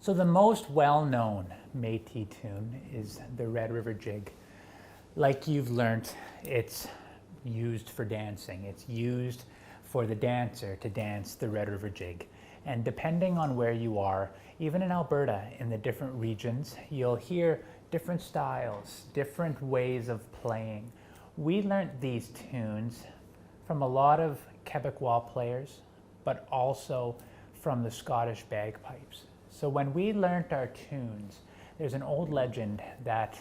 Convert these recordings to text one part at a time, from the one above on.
So the most well-known Métis tune is the Red River Jig. Like you've learnt, it's used for dancing. It's used for the dancer to dance the Red River Jig. And depending on where you are, even in Alberta, in the different regions, you'll hear different styles, different ways of playing. We learnt these tunes from a lot of Quebecois players, but also from the Scottish bagpipes. So when we learnt our tunes, there's an old legend that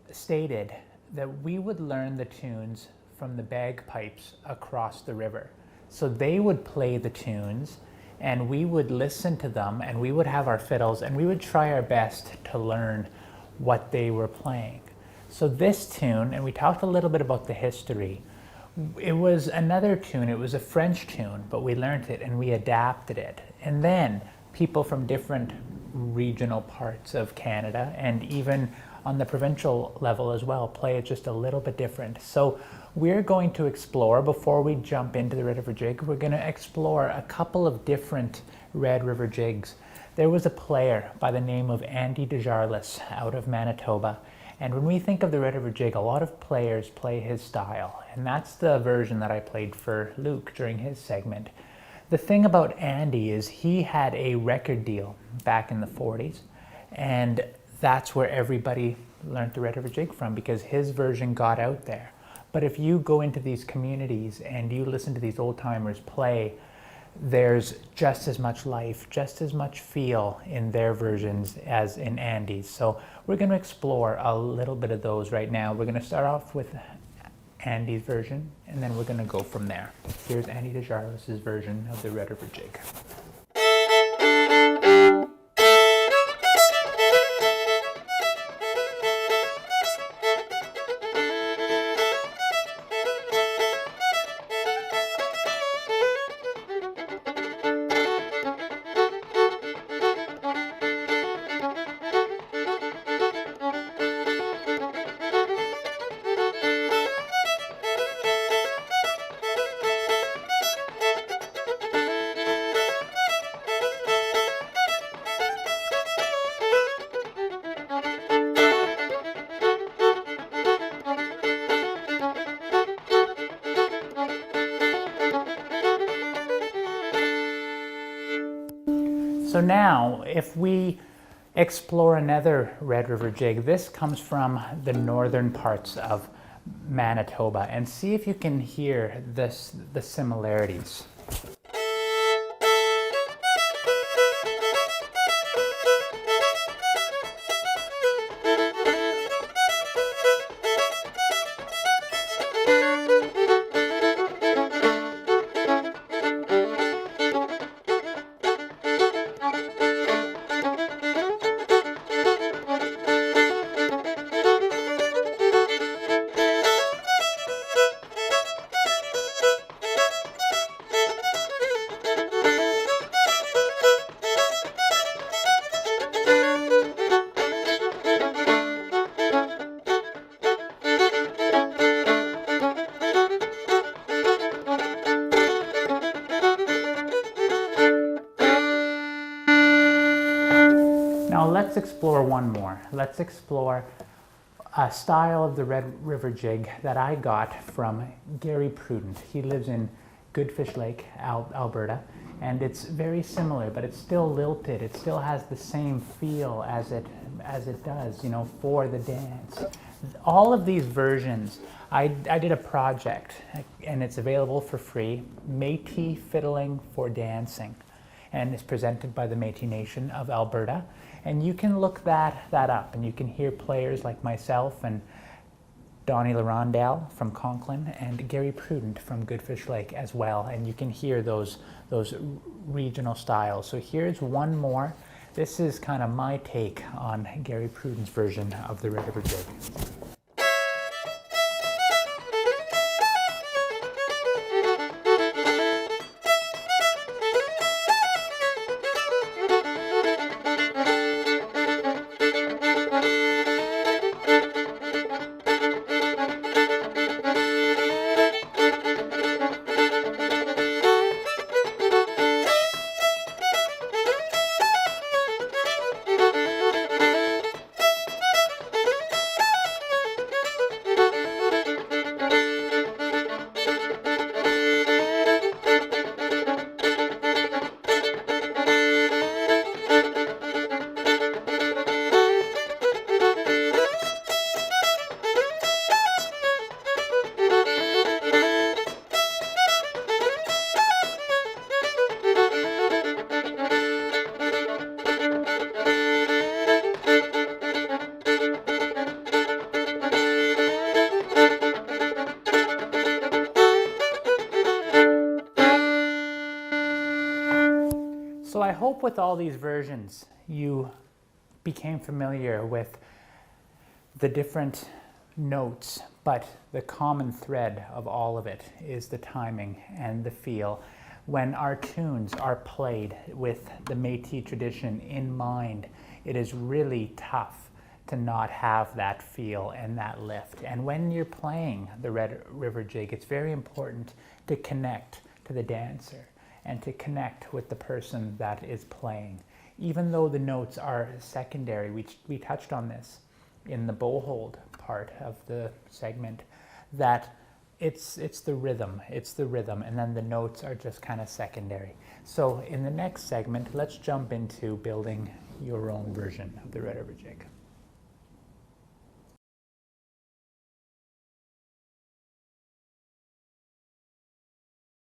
stated that we would learn the tunes from the bagpipes across the river. So they would play the tunes and we would listen to them and we would have our fiddles and we would try our best to learn what they were playing. So this tune, and we talked a little bit about the history, it was another tune, it was a French tune, but we learned it and we adapted it. And then people from different regional parts of Canada and even on the provincial level as well play it just a little bit different. So we're going to explore, before we jump into the Red River Jig, we're going to explore a couple of different Red River Jigs. There was a player by the name of Andy Desjarlais out of Manitoba, and when we think of the Red River Jig, a lot of players play his style, and that's the version that I played for Luke during his segment. The thing about Andy is he had a record deal back in the 40s, and that's where everybody learned the Red River Jig from, because his version got out there. But if you go into these communities and you listen to these old timers play, there's just as much life, just as much feel in their versions as in Andy's. So we're going to explore a little bit of those right now. We're going to start off with Andy's version, and then we're going to go from there. Here's Andy Desjarlais' version of the Red River Jig. So now, if we explore another Red River Jig, this comes from the northern parts of Manitoba, and see if you can hear the similarities. Now let's explore one more. Let's explore a style of the Red River Jig that I got from Gary Prudent. He lives in Goodfish Lake, Alberta, and it's very similar, but it's still lilted. It still has the same feel as it does, you know, for the dance. All of these versions, I did a project, and it's available for free, Métis Fiddling for Dancing, and it's presented by the Métis Nation of Alberta. And you can look that up, and you can hear players like myself and Donnie Larondale from Conklin and Gary Prudent from Goodfish Lake as well, and you can hear those regional styles. So here's one more. This is kind of my take on Gary Prudent's version of the Red River Jig. I hope with all these versions you became familiar with the different notes, but the common thread of all of it is the timing and the feel. When our tunes are played with the Métis tradition in mind, it is really tough to not have that feel and that lift. And when you're playing the Red River Jig, it's very important to connect to the dancer and to connect with the person that is playing. Even though the notes are secondary, we touched on this in the bow hold part of the segment, that it's the rhythm, and then the notes are just kind of secondary. So in the next segment, let's jump into building your own version of the Red River Jig.